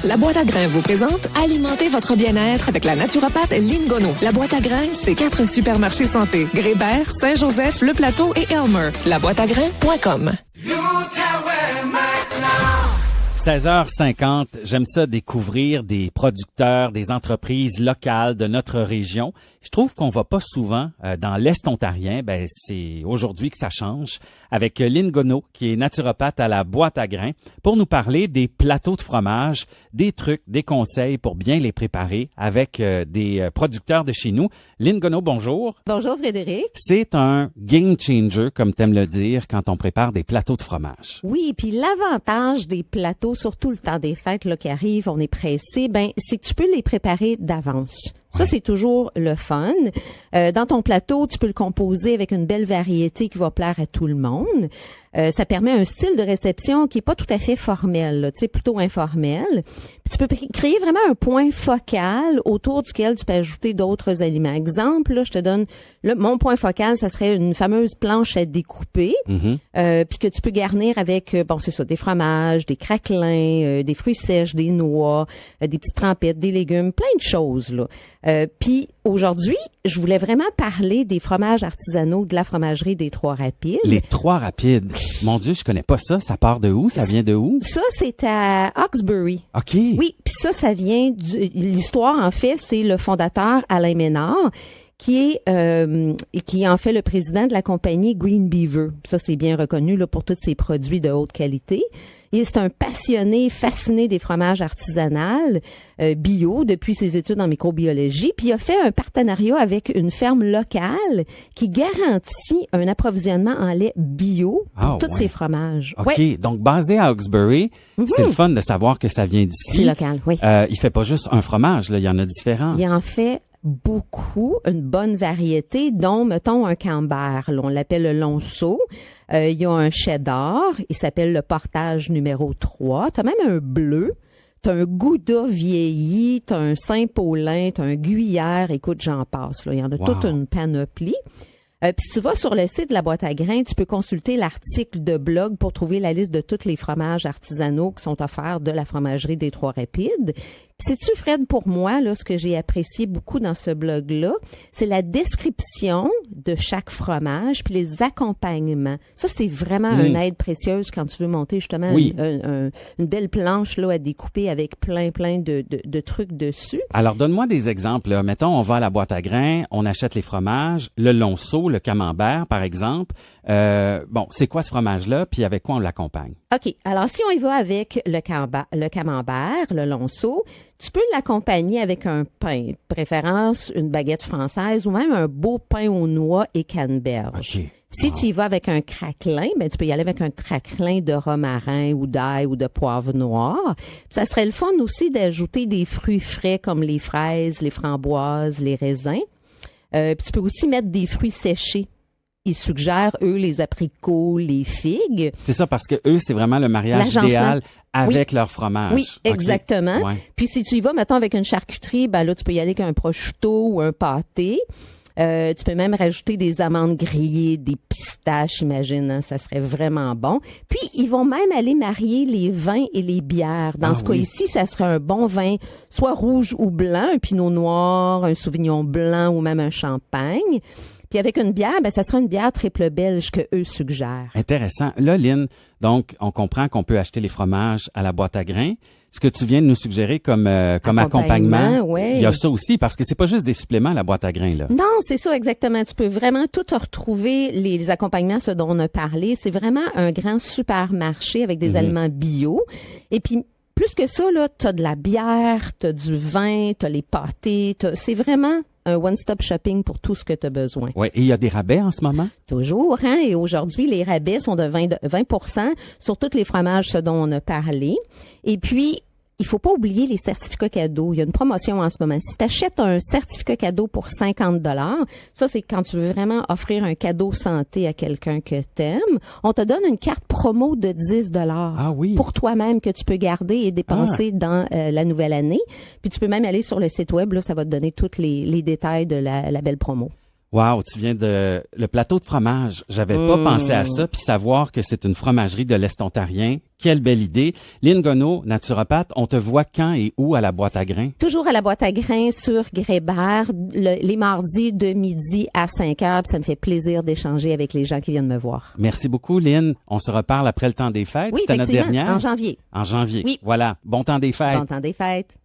La boîte à grains vous présente Alimentez votre bien-être avec la naturopathe Lynn Gonneau. La boîte à grains, c'est 4 supermarchés santé. Grébert, Saint-Joseph, Le Plateau et Elmer. Laboîteagrains.com. 16h50, j'aime ça découvrir des producteurs, des entreprises locales de notre région. Je trouve qu'on va pas souvent dans l'Est ontarien. Ben, c'est aujourd'hui que ça change avec Lynn Gonneau, qui est naturopathe à la boîte à grains, pour nous parler des plateaux de fromage, des trucs, des conseils pour bien les préparer avec des producteurs de chez nous. Lynn Gonneau, bonjour. Bonjour Frédéric. C'est un game changer, comme t'aimes le dire, quand on prépare des plateaux de fromage. Oui, puis l'avantage des plateaux, surtout le temps des fêtes là, qui arrive, on est pressé, ben c'est que tu peux les préparer d'avance. Ça, c'est toujours le fun. Dans ton plateau, tu peux le composer avec une belle variété qui va plaire à tout le monde. Ça permet un style de réception qui est pas tout à fait formel, là, tu sais, plutôt informel. Puis tu peux créer vraiment un point focal autour duquel tu peux ajouter d'autres aliments. Exemple, là, je te donne mon point focal, ça serait une fameuse planche à découper, puis que tu peux garnir avec, bon, c'est ça, des fromages, des craquelins, des fruits sèches, des noix, des petites trempettes, des légumes, plein de choses, là. Puis aujourd'hui, je voulais vraiment parler des fromages artisanaux de la fromagerie des Trois-Rapides. Les Trois-Rapides. Mon Dieu, je connais pas ça. Ça part de où? Ça vient de où? Ça, c'est à Hawkesbury. OK. Oui, puis ça vient l'histoire, en fait, c'est le fondateur Alain Ménard qui est en fait le président de la compagnie Green Beaver. Ça, c'est bien reconnu là pour tous ses produits de haute qualité. Et c'est un passionné, fasciné des fromages artisanaux bio depuis ses études en microbiologie. Puis il a fait un partenariat avec une ferme locale qui garantit un approvisionnement en lait bio pour tous ses fromages. OK, donc basé à Hawkesbury, c'est le fun de savoir que ça vient d'ici. C'est local, oui. Il fait pas juste un fromage, là, il y en a différents. Il en fait beaucoup, une bonne variété, dont, mettons, un camembert. Là, on l'appelle le Lonceau. Il y a un cheddar, il s'appelle le portage numéro 3. T'as même un bleu. T'as un Gouda vieilli, t'as un Saint-Paulin, t'as un Gruyère. Écoute, j'en passe. Là. Il y en a toute une panoplie. Puis si tu vas sur le site de la boîte à grains, tu peux consulter l'article de blog pour trouver la liste de tous les fromages artisanaux qui sont offerts de la fromagerie des Trois-Rapides. Sais-tu, Fred, pour moi, là, ce que j'ai apprécié beaucoup dans ce blog-là, c'est la description de chaque fromage puis les accompagnements. Ça, c'est vraiment une aide précieuse quand tu veux monter justement une belle planche là à découper avec plein de trucs dessus. Alors, donne-moi des exemples. Là. Mettons, on va à la boîte à grains, on achète les fromages, le Lonceau, le camembert, par exemple. Bon, c'est quoi ce fromage-là, puis avec quoi on l'accompagne? OK. Alors, si on y va avec le camembert, le Lonceau, tu peux l'accompagner avec un pain, de préférence une baguette française ou même un beau pain aux noix et canneberge. Okay. Si tu y vas avec un craquelin, ben tu peux y aller avec un craquelin de romarin ou d'ail ou de poivre noir. Ça serait le fun aussi d'ajouter des fruits frais comme les fraises, les framboises, les raisins. Puis tu peux aussi mettre des fruits séchés. Ils suggèrent, eux, les abricots, les figues. C'est ça, parce que eux, c'est vraiment le mariage idéal avec leur fromage. Oui, exactement. Okay. Ouais. Puis si tu y vas, mettons, avec une charcuterie, ben là, tu peux y aller avec un prosciutto ou un pâté. Tu peux même rajouter des amandes grillées, des pistaches, imagine, hein, ça serait vraiment bon. Puis, ils vont même aller marier les vins et les bières. Dans ce cas ici, ça serait un bon vin, soit rouge ou blanc, un pinot noir, un sauvignon blanc ou même un champagne. Puis avec une bière, ben ça sera une bière triple belge que eux suggèrent. Intéressant. Là, Lynn, donc, on comprend qu'on peut acheter les fromages à la boîte à grains. Ce que tu viens de nous suggérer comme accompagnement, il y a ça aussi, parce que c'est pas juste des suppléments, la boîte à grains, là. Non, c'est ça, exactement. Tu peux vraiment tout retrouver, les accompagnements, ceux dont on a parlé. C'est vraiment un grand supermarché avec des aliments bio. Et puis, plus que ça, là, t'as de la bière, t'as du vin, t'as les pâtés, c'est vraiment un one-stop shopping pour tout ce que tu as besoin. Oui, et il y a des rabais en ce moment? Toujours, hein, et aujourd'hui, les rabais sont de 20% sur tous les fromages, ce dont on a parlé. Et puis, il faut pas oublier les certificats cadeaux. Il y a une promotion en ce moment. Si tu achètes un certificat cadeau pour 50 $, ça, c'est quand tu veux vraiment offrir un cadeau santé à quelqu'un que t'aimes. On te donne une carte promo de 10 $ pour toi-même que tu peux garder et dépenser dans la nouvelle année. Puis tu peux même aller sur le site web, là, ça va te donner tous les détails de la belle promo. Wow, tu viens de le plateau de fromage. J'avais pas pensé à ça, puis savoir que c'est une fromagerie de l'Est ontarien. Quelle belle idée. Lynn Gonneau, naturopathe, on te voit quand et où à la boîte à grains? Toujours à la boîte à grains sur Grébert, les mardis de midi à 5 heures. Puis ça me fait plaisir d'échanger avec les gens qui viennent me voir. Merci beaucoup, Lynn. On se reparle après le temps des fêtes. Oui, C'était notre effectivement, dernière. en janvier. En janvier. Oui. Voilà. Bon temps des fêtes. Bon temps des fêtes.